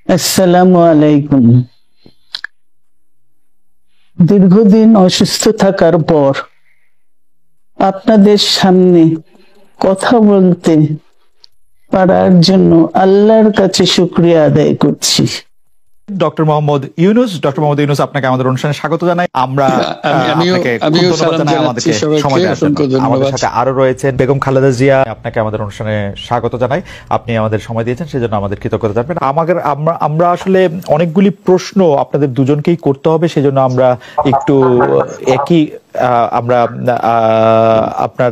আসসালামু আলাইকুম। দীর্ঘদিন অসুস্থ থাকার পর আপনাদের সামনে কথা বলতে পারার জন্য আল্লাহর কাছে শুকরিয়া আদায় করছি। ডক্টর মোহাম্মদ ইউনূস, আপনাকে আমাদের অনুষ্ঠানে স্বাগত জানাই। আমরা আমাদেরকে সময় দেওয়ার জন্য। আমাদের সাথে আরো রয়েছেন বেগম খালেদা জিয়া, আপনাকে আমাদের অনুষ্ঠানে স্বাগত জানাই। আপনি আমাদের সময় দিয়েছেন, সেজন্য আমাদের কৃতজ্ঞতা জানাবেন। আমরা আসলে অনেকগুলি প্রশ্ন আপনাদের দুজনকেই করতে হবে, সেজন্য আমরা একটু আপনার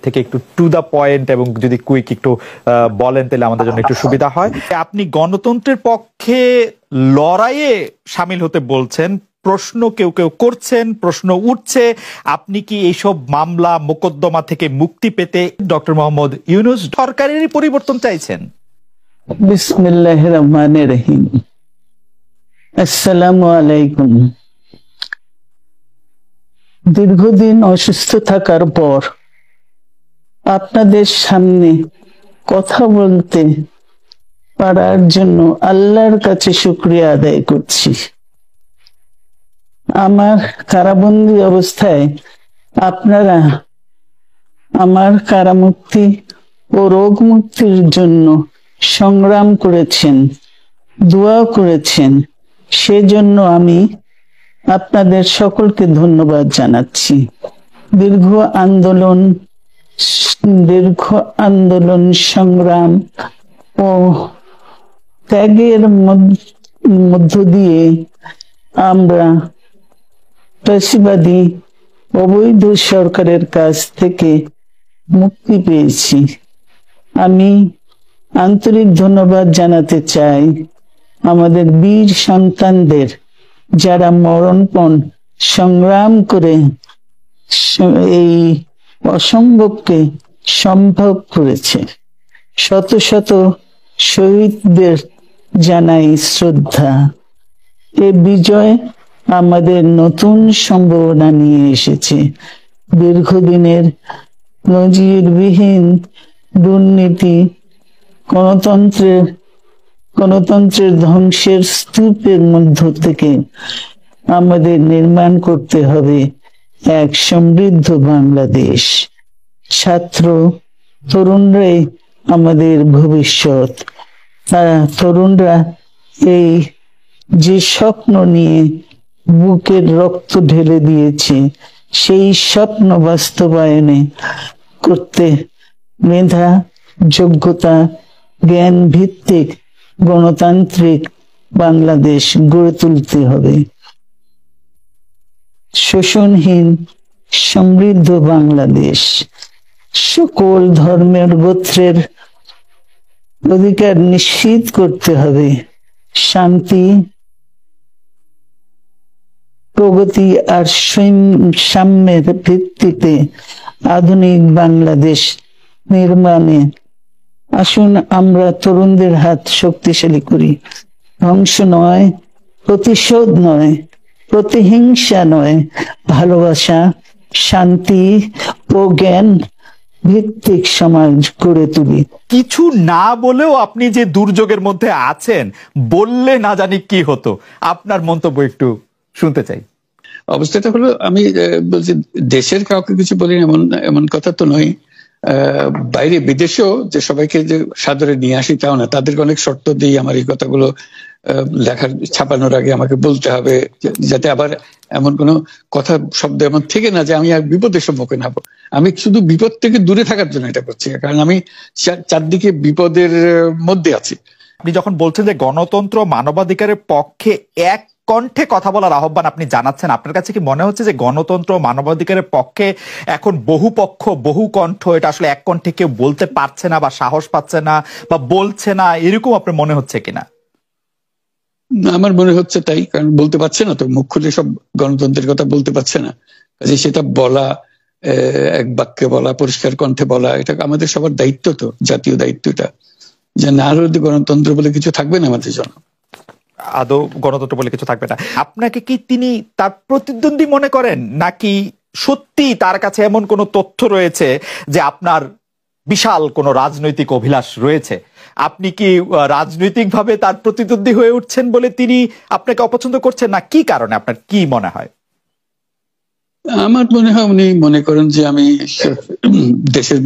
থেকে একটু টু দা পয়েন্ট এবং যদি কুইক একটু বলেন তাহলে আমাদের জন্য একটু সুবিধা হয়। আপনি গণতন্ত্রের পক্ষে লড়াইয়ে সামিল হতে বলছেন, প্রশ্ন কেউ কেউ করছেন, প্রশ্ন উঠছে, আপনি কি এইসব মামলা মোকদ্দমা থেকে মুক্তি পেতে ডক্টর মোহাম্মদ ইউনূস সরকারেরই পরিবর্তন চাইছেন? বিসমিল্লাহির রহমানির রহিম। আসসালামু আলাইকুম। দীর্ঘদিন অসুস্থ থাকার পর আপনাদের সামনে কথা বলতে পারার জন্য আল্লাহর কাছে শুকরিয়া আদায় করছি। আমার কারাবন্দী অবস্থায় আপনারা আমার কারামুক্তি ও রোগ মুক্তির জন্য সংগ্রাম করেছেন, দোয়া করেছেন, সেজন্য আমি আপনাদের সকলকে ধন্যবাদ জানাচ্ছি। দীর্ঘ আন্দোলন সংগ্রাম ও ত্যাগের মধ্য দিয়ে আমরা ফ্যাসিবাদী অবৈধ সরকারের কাছ থেকে মুক্তি পেয়েছি। আমি আন্তরিক ধন্যবাদ জানাতে চাই আমাদের বীর সন্তানদের, যারা মরণপণ সংগ্রাম করে এই অসম্ভবকে সম্ভব করেছে। শত শত শহীদদের জানাই শ্রদ্ধা। এ বিজয় আমাদের নতুন সম্ভাবনা নিয়ে এসেছে। দীর্ঘদিনের নজিরবিহীন দুর্নীতি, গণতন্ত্রের ধ্বংসের স্তূপের মধ্য থেকে আমাদের নির্মাণ করতে হবে এক সমৃদ্ধ বাংলাদেশ। ছাত্র তরুণরাই আমাদের ভবিষ্যৎ। তরুণরা এই যে স্বপ্ন নিয়ে বুকের রক্ত ঢেলে দিয়েছে, সেই স্বপ্ন বাস্তবায়নে করতে মেধা, যোগ্যতা, জ্ঞান ভিত্তিক গণতান্ত্রিক বাংলাদেশ গড়ে তুলতে হবে। শোষণহীন সমৃদ্ধ বাংলাদেশ। সকল ধর্মের গোত্রের অধিকার নিশ্চিত করতে হবে। শান্তি, প্রগতি আর সাম্যের ভিত্তিতে আধুনিক বাংলাদেশ নির্মাণে আসুন আমরা তরুণদের হাত শক্তিশালী করি। ধ্বংস নয়, প্রতিশোধ নয়, প্রতিহিংসা নয়, ভালোবাসা, শান্তি ও জ্ঞান ভিত্তিক সমাজ গড়ে তুলি। কিছু না বলেও আপনি যে দুর্যোগের মধ্যে আছেন, বললে না জানি কি হতো, আপনার মন্তব্য একটু শুনতে চাই। অবস্থাটা হলো, আমি বলছি দেশের কাউকে কিছু বলি এমন কথা তো নয়। বাইরে বিদেশেও যে সবাইকে যে সাদরে নিয়ে আসি তাও না, তাদেরকে অনেক শর্ত দিই আমার এই কথাগুলো লেখার ছাপানোর আগে আমাকে বলতে হবে, যাতে আবার এমন কোনো কথা শব্দ এমন থেকে না যে আমি আর বিপদের সম্মুখীন হবো। আমি শুধু বিপদ থেকে দূরে থাকার জন্য এটা করছি, কারণ আমি চারদিকে বিপদের মধ্যে আছি। আপনি যখন বলছেন যে গণতন্ত্র মানবাধিকারের পক্ষে এক কণ্ঠে কথা বলার আহ্বান আপনি জানাচ্ছেন, আপনার কাছে কি মনে হচ্ছে যে গণতন্ত্র মানবাধিকারের পক্ষে এখন বহু পক্ষ বহু কণ্ঠ, এটা আসলে এক কণ্ঠে কেউ বলতে পারছে না বা সাহস পাচ্ছে না বা বলছে না, এরকম আপনার মনে হচ্ছে কিনা? আমার মনে হচ্ছে তাই, কারণ বলতে পারছে না তো, মুখ খুলে সব গণতন্ত্রের কথা বলতে পারছে না। কাজে সেটা বলা, এক বাক্যে বলা, পরিষ্কার কণ্ঠে বলা, এটা আমাদের সবার দায়িত্ব, তো জাতীয় দায়িত্বটা, যে না হলে গণতন্ত্র বলে কিছু থাকবে না আমাদের জন্য। আদৌ গণতন্ত্র বলে কিছু থাকবে না। আপনাকে কি তিনি তার প্রতিদ্বন্দ্বী মনে করেন, নাকি সত্যি তার কাছে এমন কোন তথ্য রয়েছে যে আপনার বিশাল কোনো রাজনৈতিক অভিলাষ রয়েছে, আপনি কি রাজনৈতিকভাবে তার প্রতিদ্বন্দ্বী হয়ে উঠছেন বলে তিনি আপনাকে অপছন্দ করছেন, না কি কারণে, আপনার কি মনে হয়? আমার মনে হয় উনি মনে করেন যে আমি দেশের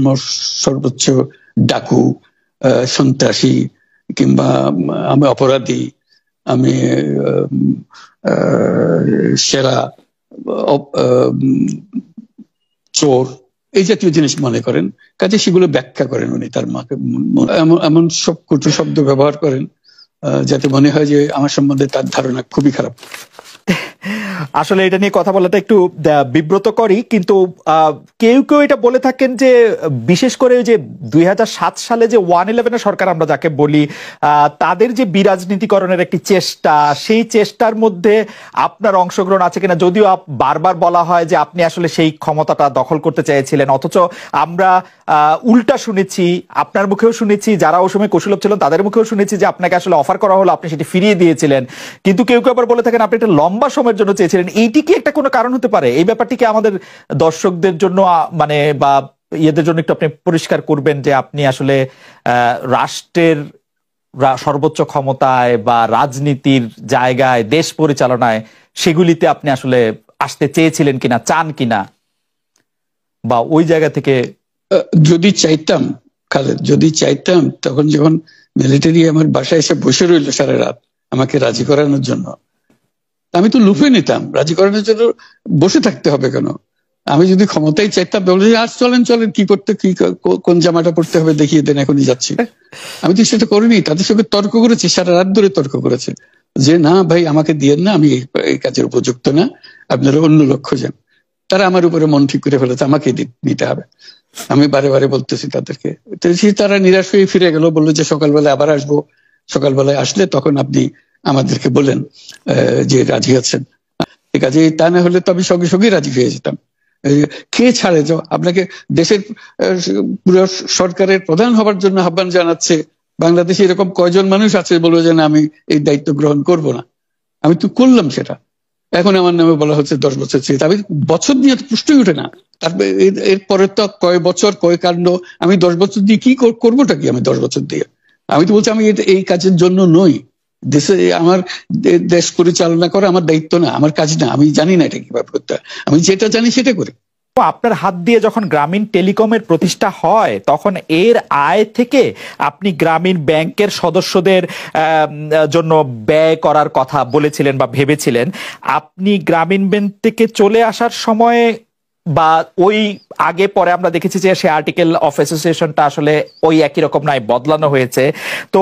সর্বোচ্চ ডাকু, সন্ত্রাসী, কিংবা আমি অপরাধী, আমি সেরা চোর, এই জাতীয় জিনিস মনে করেন। কাজে সেগুলো ব্যাখ্যা করেন উনি তার মাকে, এমন সব কটু শব্দ ব্যবহার করেন যাতে মনে হয় যে আমার সম্বন্ধে তার ধারণা খুবই খারাপ। আসলে এটা নিয়ে কথা বলাটা একটু বিব্রতকরই, কিন্তু কেউ কেউ এটা বলে থাকেন যে বিশেষ করে যে 2007 সালে যে 111 সরকার আমরা যাকে বলি, তাদের যে বিরাজনীতিকরণের একটি চেষ্টা, সেই চেষ্টার মধ্যে আপনার অংশগ্রহণ আছে কিনা। যদিও বারবার বলা হয় যে আপনি আসলে সেই ক্ষমতাটা দখল করতে চেয়েছিলেন, অথচ আমরা উল্টা শুনেছি, আপনার মুখেও শুনেছি, যারা ওই সময় কুশলভ ছিলেন তাদের মুখেও শুনেছি যে আপনাকে আসলে অফার করা হলো, আপনি সেটি ফিরিয়ে দিয়েছিলেন। কিন্তু কেউ কেউ আবার বলে থাকেন আপনি একটা লম্বা সময়ের জন্য চেয়েছিলেন। এইটি কি একটা কোনো কারণ হতে পারে? এই ব্যাপারটি কি আমাদের দর্শকদের জন্য মানে বা ইয়েদের জন্য একটু আপনি পরিষ্কার করবেন যে আপনি আসলে রাষ্ট্রের সর্বোচ্চ ক্ষমতায় বা রাজনীতির জায়গায়, দেশ পরিচালনায়, সেগুলিতে আপনি আসলে আসতে চেয়েছিলেন কিনা, চান কিনা, বা ওই জায়গা থেকে? যদি চাইতাম খালেদ, যদি চাইতাম, তখন যখন মিলিটারি আমার বাসায় এসে বসে রইল সারা রাত আমাকে রাজি করানোর জন্য, আমি তো লুফে নিতাম। রাজি করানোর জন্য বসে থাকতে হবে কেন? আমি যদি ক্ষমতায় চাইতাম, বলে আজ চলেন চলেন, কি করতে, কি কোন জামাটা পড়তে হবে দেখিয়ে দেন, এখনই যাচ্ছি। আমি তো সেটা করিনি, তাদের সঙ্গে তর্ক করেছি, সারা রাত ধরে তর্ক করেছে যে না ভাই আমাকে দিয়েন না, আমি এই কাজের উপযুক্ত না, আপনারা অন্য লোক খোঁজেন। তারা আমার উপরে মন ঠিক করে ফেলেছে আমাকে নিতে হবে। আমি বারে বারে বলতেছি তাদেরকে, তারা নিরাশ হয়ে ফিরে গেল, বললো যে সকালবেলায় আবার আসবো, সকালবেলায় আসলে তখন আপনি আমাদেরকে বলেন যে রাজি আছেন। কাজে তা না হলে তো আমি সঙ্গে সঙ্গে রাজি হয়ে যেতাম। কে ছাড়ে যাও আপনাকে, দেশের পুরো সরকারের প্রধান হবার জন্য আহ্বান জানাচ্ছে, বাংলাদেশে এরকম কয়জন মানুষ আছে বলবো যে না আমি এই দায়িত্ব গ্রহণ করব না। আমি তো করলাম সেটা, এখন আমার নামে বলা হচ্ছে 10 বছর চেয়ে। আমি বছর দিয়ে তো পুষ্টি উঠে না, তারপরে এরপরে তো কয় বছর কয় কাণ্ড। আমি 10 বছর দিয়ে কি করবোটা কি? আমি 10 বছর দিয়ে, আমি তো বলছি আমি এই কাজের জন্য নই। দেশে আমার দেশ পরিচালনা করা আমার দায়িত্ব না, আমার কাজ না, আমি জানি না এটা কিভাবে করতে হয়, আমি যেটা জানি সেটা করি। আপনার হাত দিয়ে যখন গ্রামীণ টেলিকমের প্রতিষ্ঠা হয়, তখন এর আয় থেকে আপনি গ্রামীণ ব্যাংকের সদস্যদের জন্য ব্যয় করার কথা বলেছিলেন বা ভেবেছিলেন। আপনি গ্রামীণ ব্যাংক থেকে চলে আসার সময় বা ওই আগে পরে আমরা দেখেছি যে সে আর্টিকেল অফ অ্যাসোসিয়েশনটা আসলে ওই একই রকম নয়, বদলানো হয়েছে। তো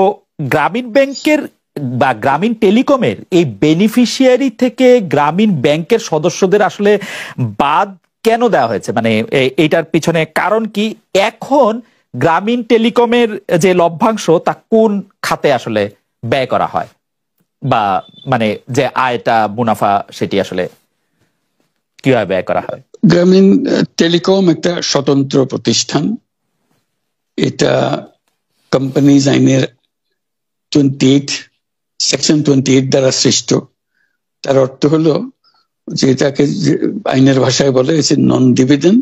গ্রামীণ ব্যাংকের বা গ্রামীণ টেলিকমের এই বেনিফিশিয়ারি থেকে গ্রামীণ ব্যাংকের সদস্যদের আসলে বাদ কেন দেওয়া হয়েছে? মানে এইটার পিছনে কারণ কি? এখন গ্রামীণ টেলিকমের যে লভ্যাংশ তা কোন খাতে আসলে ব্যয় করা হয়, বা মানে যে আয়টা, মুনাফা, সেটি আসলে কিভাবে ব্যয় করা হয়? গ্রামীণ টেলিকম একটা স্বতন্ত্র প্রতিষ্ঠান। এটা কোম্পানিজ আইনের 28 সেকশন 28 দ্বারা সৃষ্ট। তার অর্থ হলো যে এটাকে আইনের ভাষায় বলে non dividend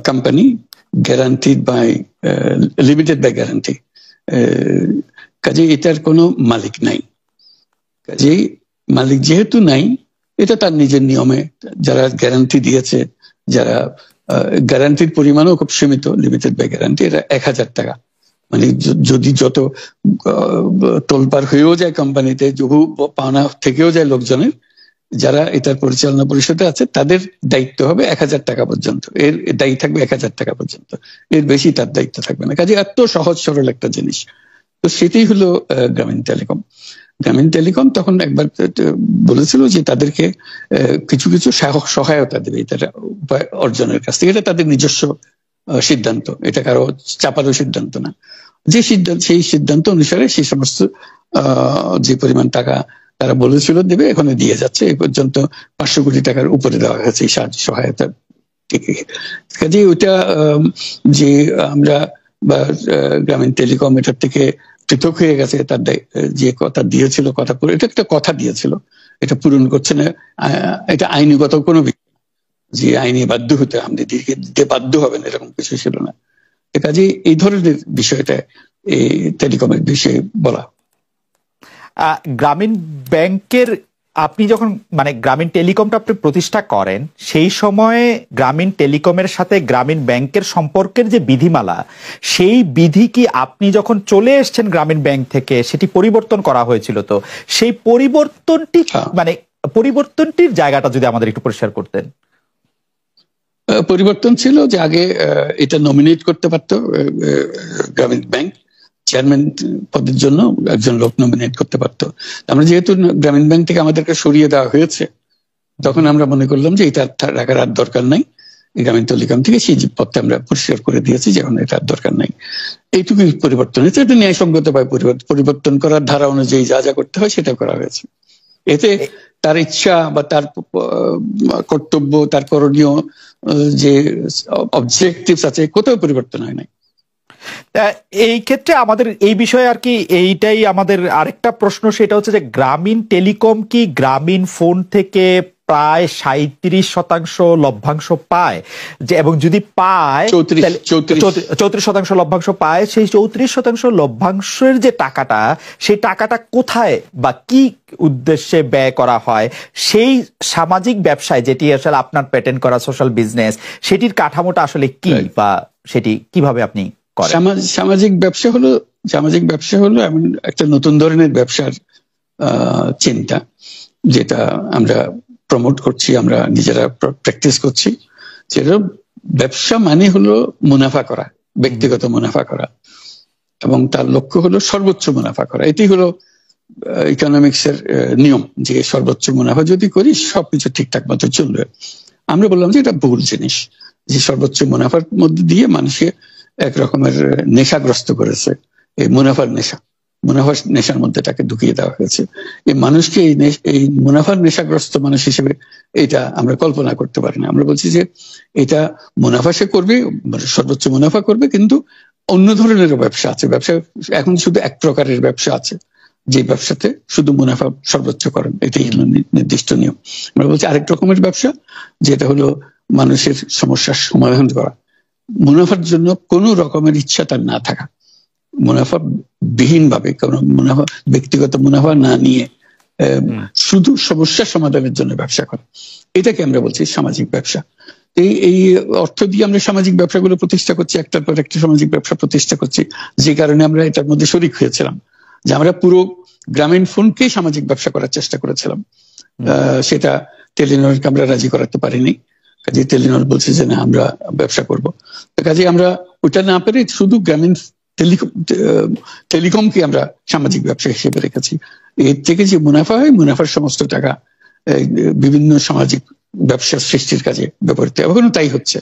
company, guaranteed by limited by guarantee. কাজে এটার কোনো মালিক নাই। কাজে মালিক যেহেতু নাই, এটা তার নিজের নিয়মে যারা গ্যারান্টি দিয়েছে, যারা গ্যারান্টির পরিমাণও খুব সীমিত, লিমিটেড বাই গ্যারান্টি, এটা 1000 টাকা। মানে যদি যত তোলপাড় হয়েও যায় কোম্পানিতে, বহু পাওনা থেকেও যায় লোকজনের, যারা এটার পরিচালনা পরিষদে আছে তাদের দায়িত্ব হবে 1000 টাকা পর্যন্ত, এর দায়ী থাকবে 1000 টাকা পর্যন্ত, এর বেশি তার দায়িত্ব থাকবে না। কাজে এত সহজ সরল একটা জিনিস। তো সেটাই হলো গ্রামীণ টেলিকম। গ্রামীণ টেলিকম তখন একবার বলেছিল যে তাদেরকে কিছু কিছু সহায়তা দেবে এটার উপায় অর্জনের কাছ থেকে। এটা তাদের নিজস্ব সিদ্ধান্ত, এটা কারো চাপারও সিদ্ধান্ত না। সেই সিদ্ধান্ত অনুসারে সেই সমস্ত যে পরিমাণ টাকা তারা বলেছিল দেবে, এখানে দিয়ে যাচ্ছে। এই পর্যন্ত 500 কোটি টাকার উপরে দেওয়া হয়েছে এই সাহায্য সহায়তা থেকে। কাজে ওইটা যে আমরা বা গ্রামীণ টেলিকম এটার থেকে পৃথক হয়ে গেছে, তার যে কথা দিয়েছিল, কথা করে এটা একটা কথা দিয়েছিল, এটা পূরণ করছে না। এটা আইনগত কোনো যে আইনি বাধ্য হতে, আপনি দিতে বাধ্য হবেন এরকম কিছু ছিল না। কাজে এই ধরনের বিষয়টা এই টেলিকমের বিষয়ে বলা। গ্রামীণ ব্যাংকের আপনি যখন মানে গ্রামীণ টেলিকমটা আপনি প্রতিষ্ঠা করেন, সেই সময়ে গ্রামীণ টেলিকমের সাথে গ্রামীণ ব্যাংকের সম্পর্কের যে বিধিমালা, সেই বিধি কি আপনি যখন চলে এসেছেন গ্রামীণ ব্যাংক থেকে সেটি পরিবর্তন করা হয়েছিল? তো সেই পরিবর্তনটি মানে পরিবর্তনটির জায়গাটা যদি আমাদের একটু পরিষ্কার করতেন। পরিবর্তন ছিল যে আগে এটা নমিনেট করতে পারতো গ্রামীণ ব্যাংক, চেয়ারম্যান পদের জন্য একজন লোক নমিনেট করতে পারতো। আমরা যেহেতু গ্রামীণ ব্যাংক থেকে আমাদেরকে সরিয়ে দেওয়া হয়েছে, তখন আমরা মনে করলাম যে এটা রাখার আর দরকার নাই, গ্রামীণ টেলিকম থেকে সেই পদটা আমরা পরিষ্কার করে দিয়েছি, যেমন এটা আর দরকার নাই। এইটুকুই পরিবর্তন হয়েছে। এটা ন্যায়সঙ্গতভাবে পরিবর্তন করার ধারা অনুযায়ী যা যা করতে হয় সেটা করা হয়েছে। এতে তার ইচ্ছা বা তার কর্তব্য, তার করণীয় যে অবজেক্টিভস আছে, কোথাও পরিবর্তন হয় নাই। এই ক্ষেত্রে আমাদের এই বিষয়ে আর কি এইটাই আমাদের আরেকটা প্রশ্ন, সেটা হচ্ছে যে গ্রামীণ টেলিকম কি গ্রামীণ ফোন থেকে প্রায় 37% লভ্যাংশ পায়, যে এবং যদি পায় 34% লভ্যাংশ পায়, সেই 34% লভ্যাংশের যে টাকাটা, সেই টাকাটা কোথায় বা কি উদ্দেশ্যে ব্যয় করা হয়? সেই সামাজিক ব্যবসায়, যেটি আসলে আপনার প্যাটেন্ট করা সোশ্যাল বিজনেস, সেটির কাঠামোটা আসলে কি বা সেটি কিভাবে আপনি করেন? সামাজিক ব্যবসা হলো এমন একটা নতুন ধরনের ব্যবসার চিন্তা, যেটা আমরা প্রমোট করছি, আমরা নিজেরা প্র্যাকটিস করছি। যেটা ব্যবসা মানে হলো মুনাফা করা, ব্যক্তিগত মুনাফা করা, এবং তার লক্ষ্য হলো সর্বোচ্চ মুনাফা করা। এটি হলো ইকোনমিক্স এর নিয়ম, যে সর্বোচ্চ মুনাফা যদি করি সবকিছু ঠিকঠাক মতো চলবে। আমরা বললাম যে এটা ভুল জিনিস, যে সর্বোচ্চ মুনাফার মধ্যে দিয়ে মানুষকে এক রকমের নেশাগ্রস্ত করেছে। এই মুনাফার নেশার মধ্যে তাকে ঢুকিয়ে দেওয়া হয়েছে। এই মানুষকে এই মুনাফার নেশাগ্রস্ত মানুষ হিসেবে এটা আমরা কল্পনা করতে পারি না। আমরা বলছি যে এটা মুনাফা সে করবে, সর্বোচ্চ মুনাফা করবে, কিন্তু অন্য ধরনের ব্যবসা আছে। ব্যবসা এখন শুধু এক প্রকারের ব্যবসা আছে, যে ব্যবসাতে শুধু মুনাফা সর্বোচ্চকরণ, এটাই নির্দিষ্ট নিয়ম। আমরা বলছি আরেক রকমের ব্যবসা, যেটা হলো মানুষের সমস্যার সমাধান করা, মুনাফার জন্য কোনো রকমের ইচ্ছা তার না থাকা, মুনাফা বিহীন ভাবে, কোনো মুনাফা, ব্যক্তিগত মুনাফা না নিয়ে শুধু সমস্যা সমাধানের জন্য ব্যবসা করা, এটাকে আমরা বলছি সামাজিক ব্যবসা। এই অর্থ দিয়ে আমরা সামাজিক ব্যবসাগুলো প্রতিষ্ঠা করছি, একটার পর একটা সামাজিক ব্যবসা প্রতিষ্ঠা করছি, যে কারণে আমরা এটার মধ্যে শরিক হয়েছিলাম। যে আমরা পুরো গ্রামীণ ফোনকে সামাজিক ব্যবসা করার চেষ্টা করেছিলাম, সেটা টেলিনরকে আমরা রাজি করাতে পারিনি। কাজে টেলিনর বলছে যে না, আমরা ব্যবসা করব। কাজে আমরা ওটা না পেরে শুধু গ্রামীণ টেলিকমকে আমরা সামাজিক ব্যবসা হিসেবে রেখেছি। এর থেকে যে মুনাফা হয়, মুনাফার সমস্ত টাকা বিভিন্ন সামাজিক ব্যবসার সৃষ্টির কাজে ব্যবহৃত, এখনো তাই হচ্ছে।